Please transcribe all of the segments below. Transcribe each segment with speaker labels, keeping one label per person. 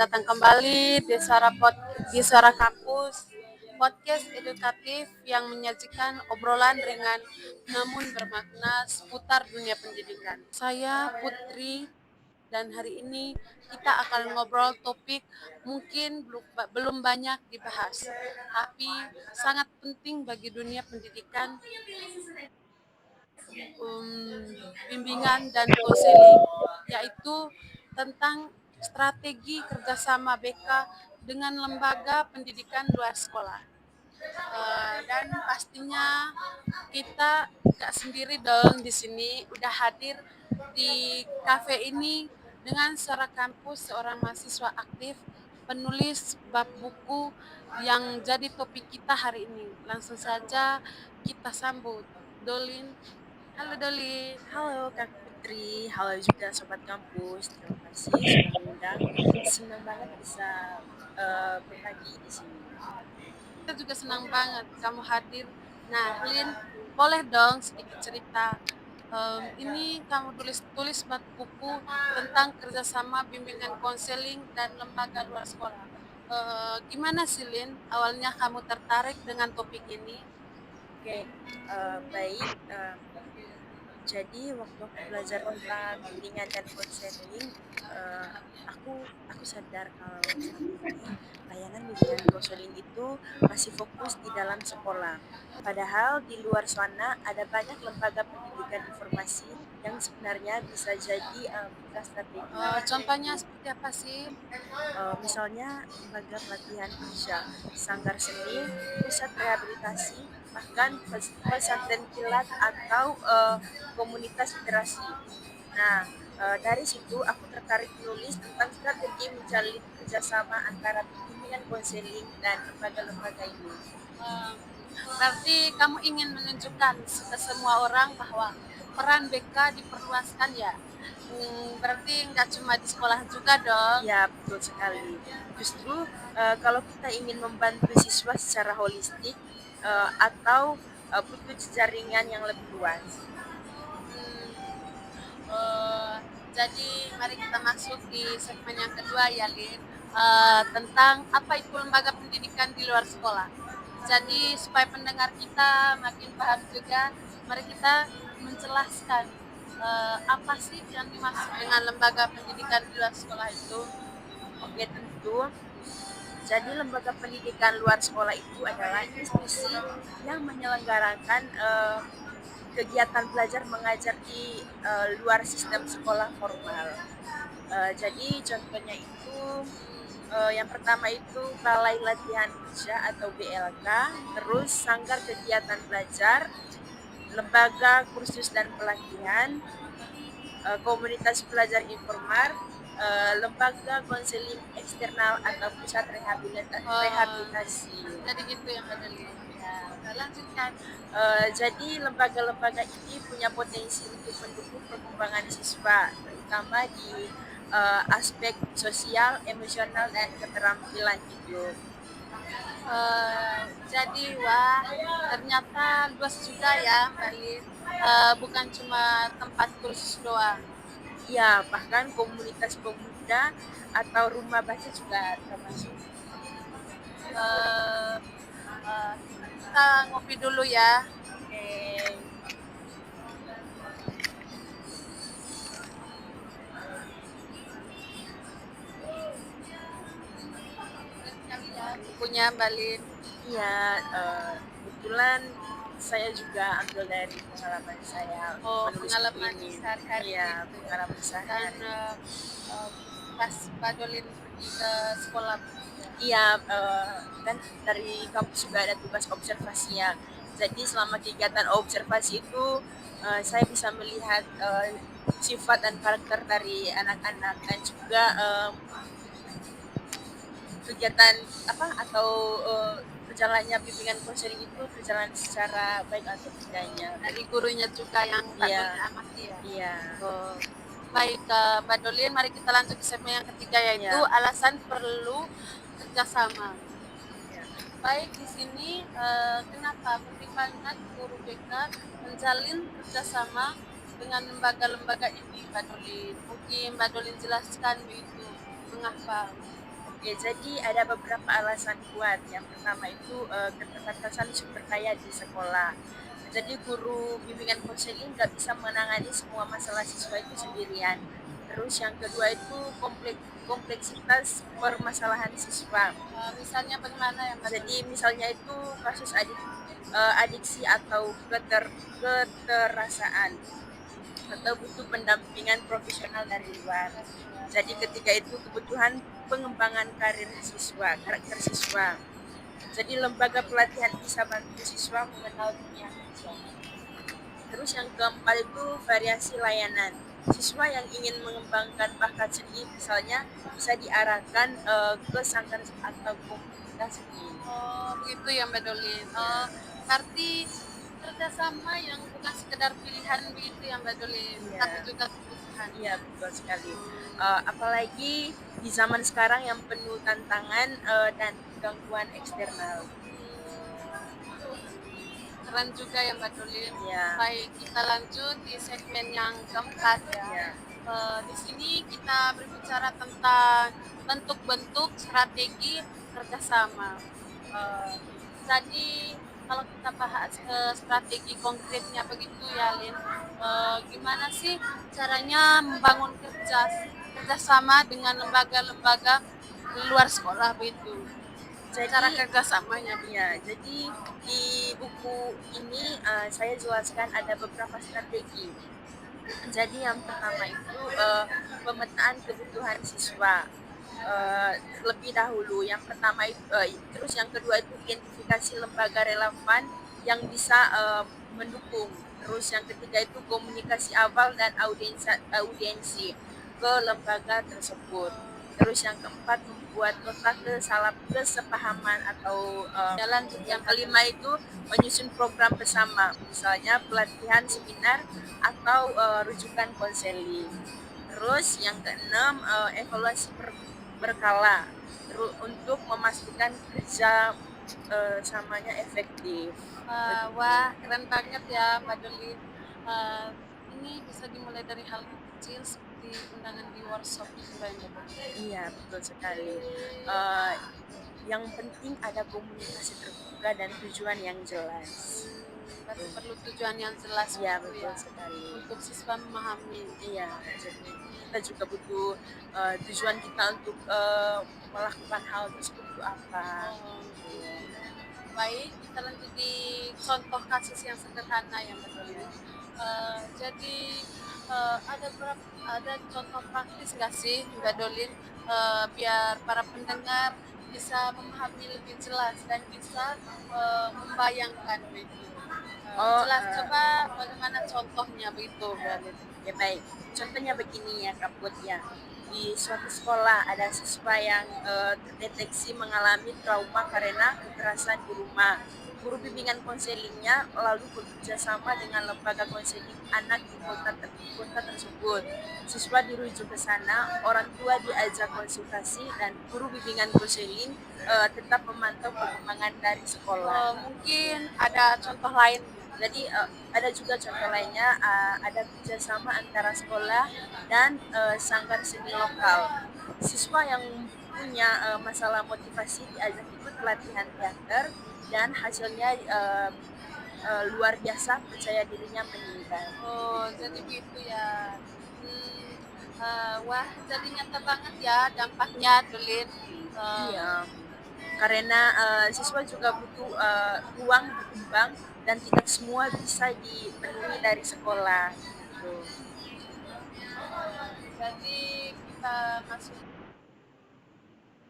Speaker 1: datang kembali di Suara Kampus, podcast edukatif yang menyajikan obrolan ringan namun bermakna seputar dunia pendidikan. Saya Putri dan hari ini kita akan ngobrol topik mungkin belum banyak dibahas, tapi sangat penting bagi dunia pendidikan, bimbingan dan konseling, yaitu tentang strategi kerjasama BK dengan lembaga pendidikan luar sekolah. Dan pastinya kita nggak sendiri dong di sini, udah hadir di kafe ini dengan Suara Kampus, seorang mahasiswa aktif, penulis bab buku yang jadi topik kita hari ini. Langsung saja kita sambut Dolin. Halo Dolin.
Speaker 2: Halo Kak Putri, halo juga Sobat Kampus. Terima kasih sudah mengundang. Senang banget bisa berbagi di sini.
Speaker 1: Kita juga senang banget kamu hadir. Nah, Lin, boleh dong sedikit cerita. Ini kamu tulis bab buku tentang kerjasama bimbingan konseling dan lembaga luar sekolah. Gimana sih, Lin? Awalnya kamu tertarik dengan topik ini?
Speaker 2: Oke, baik. Jadi waktu aku belajar tentang bimbingan dan konseling, eh, aku sadar kalau saat ini layanan bimbingan konseling itu masih fokus di dalam sekolah. Padahal di luar sana ada banyak lembaga pendidikan informasi yang sebenarnya bisa jadi mitra strategi.
Speaker 1: Contohnya seperti apa sih?
Speaker 2: Misalnya lembaga pelatihan kerja, sanggar seni, pusat rehabilitasi, bahkan pesantren kilat atau komunitas literasi. Nah, dari situ aku tertarik menulis tentang strategi menjalin kerjasama antara bimbingan konseling dan lembaga-lembaga ini.
Speaker 1: Eh, Berarti kamu ingin menunjukkan ke semua orang bahwa peran BK diperluaskan ya. Berarti nggak cuma di sekolah juga dong.
Speaker 2: Ya, betul sekali. Justru kalau kita ingin membantu siswa secara holistik atau butuh jaringan yang lebih luas.
Speaker 1: Hmm, eh, jadi mari kita masuk di segmen yang kedua ya, Lin. Tentang apa itu lembaga pendidikan di luar sekolah. Jadi supaya pendengar kita makin paham juga, mari kita menjelaskan apa sih yang dimaksud dengan lembaga pendidikan di luar sekolah itu.
Speaker 2: Oke, tentu. Jadi lembaga pendidikan luar sekolah itu adalah institusi yang menyelenggarakan kegiatan belajar mengajar di luar sistem sekolah formal. Jadi contohnya itu yang pertama itu Balai Latihan Kerja atau BLK, terus Sanggar Kegiatan Belajar, Lembaga Kursus dan Pelatihan, Komunitas Pelajar Informal, Lembaga Konseling Eksternal atau Pusat Rehabilitasi.
Speaker 1: Jadi gitu yang ada, Lin. Ya, lanjutkan.
Speaker 2: Jadi lembaga-lembaga ini punya potensi untuk mendukung perkembangan siswa, terutama di aspek sosial, emosional, dan keterampilan hidup.
Speaker 1: Jadi wah, ternyata luas juga ya Mbak Lin. Bukan cuma tempat kursus doang.
Speaker 2: Ya, bahkan komunitas pemuda atau rumah baca juga termasuk.
Speaker 1: Eh, eh, kita ngopi dulu ya.
Speaker 2: Oke.
Speaker 1: Keren sekali ya bukunya Mbak Lin.
Speaker 2: Iya, kebetulan saya juga ambil dari pengalaman saya
Speaker 1: Oh,
Speaker 2: menulis buku
Speaker 1: pengalaman
Speaker 2: ini.
Speaker 1: sehari-hari
Speaker 2: Iya,
Speaker 1: gitu.
Speaker 2: pengalaman
Speaker 1: Dan
Speaker 2: sehari-hari.
Speaker 1: eh, pas Mbak Dolin pergi ke sekolah.
Speaker 2: Iya, kan dari kampus juga ada tugas observasi ya. Jadi selama kegiatan observasi itu saya bisa melihat sifat dan karakter dari anak-anak dan juga kegiatan apa atau berjalannya bimbingan konseling itu berjalan secara baik atau tidaknya.
Speaker 1: Dari gurunya juga yang Mbak
Speaker 2: Iya,
Speaker 1: Dolin amati ya.
Speaker 2: iya,
Speaker 1: Oh. Baik, Mbak Dolin, mari kita lanjut ke segmen yang ketiga, yaitu
Speaker 2: iya,
Speaker 1: alasan perlu kerjasama.
Speaker 2: iya.
Speaker 1: Baik, di sini kenapa penting banget guru BK menjalin kerjasama dengan lembaga-lembaga ini, Mbak Dolin? Mungkin Mbak Dolin jelaskan begitu, mengapa?
Speaker 2: Oke, jadi ada beberapa alasan kuat. Yang pertama itu keterbatasan sumber daya di sekolah. Jadi guru bimbingan konseling nggak bisa menangani semua masalah siswa itu sendirian. Terus yang kedua itu kompleksitas permasalahan siswa.
Speaker 1: Misalnya bagaimana ya Mbak
Speaker 2: Jadi
Speaker 1: Doli?
Speaker 2: misalnya itu kasus adiksi atau keterasaan atau butuh pendampingan profesional dari luar. Jadi ketika itu kebutuhan pengembangan karakter siswa. Jadi lembaga pelatihan bisa bantu siswa mengenal dunia kerja. Terus yang keempat itu variasi layanan. Siswa yang ingin mengembangkan bakat seni misalnya bisa diarahkan ke sanggar atau komunitas seni.
Speaker 1: Oh, begitu ya Mbak Doli.
Speaker 2: Ya,
Speaker 1: Berarti kerjasama yang bukan sekedar pilihan begitu ya Mbak Doli, tapi
Speaker 2: iya.
Speaker 1: juga kebutuhan.
Speaker 2: Iya, betul sekali. Apalagi di zaman sekarang yang penuh tantangan dan gangguan eksternal.
Speaker 1: Keren juga ya Mbak Doli.
Speaker 2: Ya,
Speaker 1: Baik, kita lanjut di segmen yang keempat ya.
Speaker 2: ya.
Speaker 1: Di sini kita berbicara tentang bentuk-bentuk strategi kerjasama. Eh, jadi kalau kita bahas strategi konkretnya begitu ya Lin, gimana sih caranya membangun kerjasama dengan lembaga-lembaga di luar sekolah begitu? Cara
Speaker 2: Jadi,
Speaker 1: kerjasamanya
Speaker 2: ya,
Speaker 1: begitu.
Speaker 2: jadi di buku ini saya jelaskan ada beberapa strategi. Jadi yang pertama itu pemetaan kebutuhan siswa. Lebih dahulu, yang pertama itu, terus yang kedua itu identifikasi lembaga relevan yang bisa mendukung. Terus yang ketiga itu komunikasi awal dan audiensi ke lembaga tersebut. Terus yang keempat membuat nota kesepahaman atau
Speaker 1: Ya lanjut
Speaker 2: yang
Speaker 1: yang
Speaker 2: kelima itu menyusun program bersama, misalnya pelatihan seminar atau rujukan konseling. Terus yang keenam evaluasi berkala untuk memastikan kerja samanya efektif.
Speaker 1: Wah, keren banget ya Mbak Doli. Eh, ini bisa dimulai dari hal yang kecil seperti undangan di workshop gitu ya Mbak Doli.
Speaker 2: Iya, betul sekali. Eh, yang penting ada komunikasi terbuka dan tujuan yang jelas.
Speaker 1: Berarti perlu tujuan yang jelas
Speaker 2: Iya,
Speaker 1: gitu
Speaker 2: betul
Speaker 1: ya
Speaker 2: sekali.
Speaker 1: untuk siswa memahami.
Speaker 2: Iya, jadi kita juga butuh tujuan kita untuk melakukan hal tersebut itu apa.
Speaker 1: Oh, gitu. Baik, kita lanjut di contoh kasus yang sederhana ya Mbak Doli. Jadi ada contoh praktis nggak sih Mbak Dolin, biar para pendengar bisa memahami lebih jelas dan bisa membayangkan begitu.
Speaker 2: Oh,
Speaker 1: Jelas coba bagaimana contohnya begitu Mbak Dolin.
Speaker 2: ya baik. Contohnya begini ya Kak Put ya. Di suatu sekolah ada siswa yang terdeteksi mengalami trauma karena kekerasan di rumah. Guru bimbingan konselingnya lalu bekerja sama dengan lembaga konseling anak di kota tersebut. Siswa dirujuk ke sana, orang tua diajak konsultasi dan guru bimbingan konseling tetap memantau perkembangan dari sekolah.
Speaker 1: Mungkin ada contoh lain.
Speaker 2: Jadi ada juga contoh lainnya, ada kerjasama antara sekolah dan sanggar seni lokal. Siswa yang punya masalah motivasi diajak ikut pelatihan teater dan hasilnya luar biasa, percaya dirinya meningkat.
Speaker 1: Oh, jadi begitu ya. Hmm, wah, jadi nyata banget ya dampaknya Dolin. Eh,
Speaker 2: Iya, karena siswa juga butuh ruang berkembang dan tidak semua bisa dipenuhi dari sekolah. Gitu.
Speaker 1: Jadi kita masuk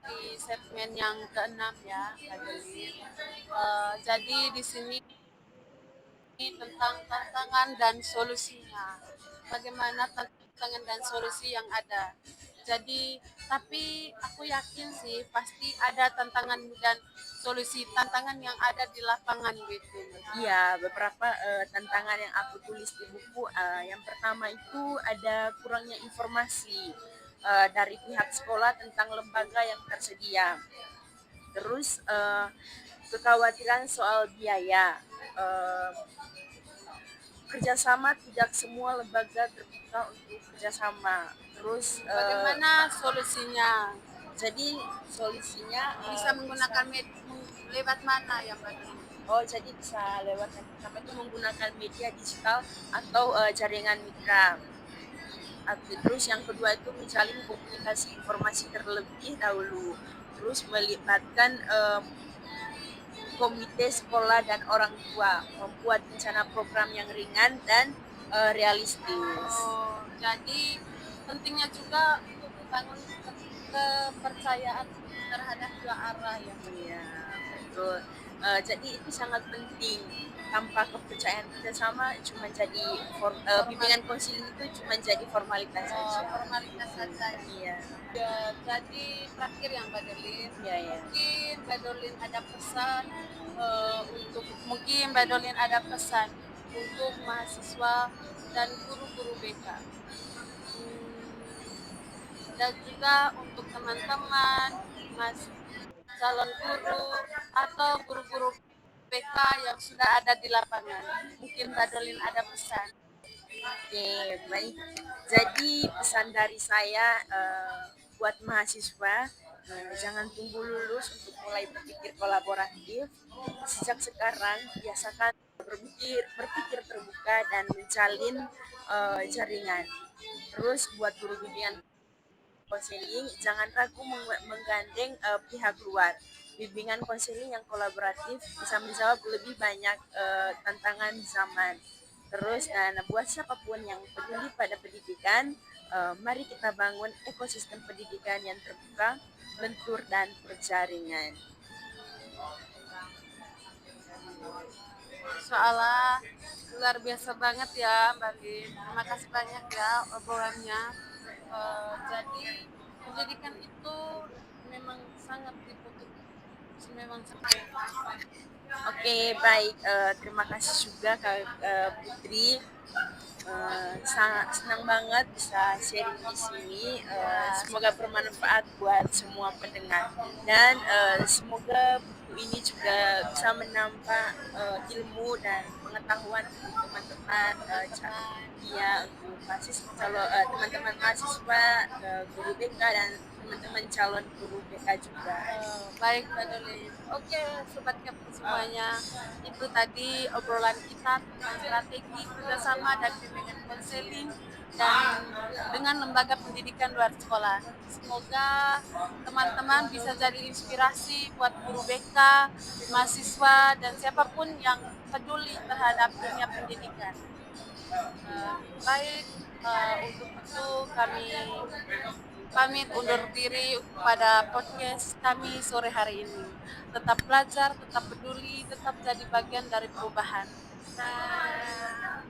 Speaker 1: di segmen yang keenam ya, Kak Jeli. Jadi di sini tentang tantangan dan solusinya. Bagaimana tantangan dan solusi yang ada. Jadi, tapi aku yakin sih pasti ada tantangan dan solusi tantangan yang ada di lapangan gitu.
Speaker 2: Iya, beberapa tantangan yang aku tulis di buku. Yang pertama itu ada kurangnya informasi dari pihak sekolah tentang lembaga yang tersedia. Terus kekhawatiran soal biaya. Eh, Kerjasama, tidak semua lembaga terbuka untuk kerjasama. Terus
Speaker 1: Bagaimana solusinya?
Speaker 2: Jadi solusinya
Speaker 1: Bisa menggunakan lewat mana ya Mbak?
Speaker 2: oh jadi bisa lewat yang pertama itu menggunakan media digital atau jaringan mitra. Terus yang kedua itu menjalin komunikasi informasi terlebih dahulu. Terus melibatkan komite sekolah dan orang tua, membuat rencana program yang ringan dan realistis.
Speaker 1: Oh, jadi pentingnya juga untuk membangun kepercayaan terhadap dua arah ya Mbak.
Speaker 2: Iya, betul. Jadi itu sangat penting. Tanpa kepercayaan kita sama, cuma jadi bimbingan konseling itu cuma jadi formalitas
Speaker 1: Oh,
Speaker 2: saja.
Speaker 1: formalitas saja.
Speaker 2: Iya,
Speaker 1: Ya, jadi terakhir yang Mbak Dolin,
Speaker 2: iya, iya.
Speaker 1: Mungkin Mbak Dolin ada pesan untuk mahasiswa dan guru-guru BK. Dan juga untuk teman-teman mas calon guru atau guru-guru BK yang sudah ada di lapangan. Mungkin Mbak Dolin ada pesan.
Speaker 2: Oke, baik. Jadi pesan dari saya buat mahasiswa, jangan tunggu lulus untuk mulai berpikir kolaboratif. Sejak sekarang biasakan berpikir terbuka dan menjalin jaringan. Terus buat guru bimbingan konseling, jangan ragu menggandeng pihak luar. Bimbingan konseling yang kolaboratif bisa menjawab lebih banyak tantangan zaman. Terus, dan buat siapapun yang peduli pada pendidikan, mari kita bangun ekosistem pendidikan yang terbuka, lentur, dan berjaringan.
Speaker 1: Soalnya luar biasa banget ya Mbak Lin. Terima kasih banyak ya obrolannya. Jadi pendidikan itu memang sangat dibutuhkan. Memang sangat.
Speaker 2: Oke, baik. Terima kasih juga Kak Putri. Sangat senang banget bisa sharing di sini. Semoga bermanfaat buat semua pendengar dan semoga buku ini juga bisa menambah ilmu dan pengetahuan untuk teman-teman ya untuk teman-teman mahasiswa, guru BK dan teman-teman calon guru BK juga.
Speaker 1: Baik Mbak Dolin. Oke Sobat Kepo semuanya, itu tadi obrolan kita tentang strategi kerjasama dan bimbingan konseling dan dengan lembaga pendidikan luar sekolah. Semoga teman-teman bisa jadi inspirasi buat guru BK, mahasiswa dan siapapun yang peduli terhadap dunia pendidikan. Baik, untuk itu kami pamit undur diri pada podcast kami sore hari ini. Tetap belajar, tetap peduli, tetap jadi bagian dari perubahan. Nah.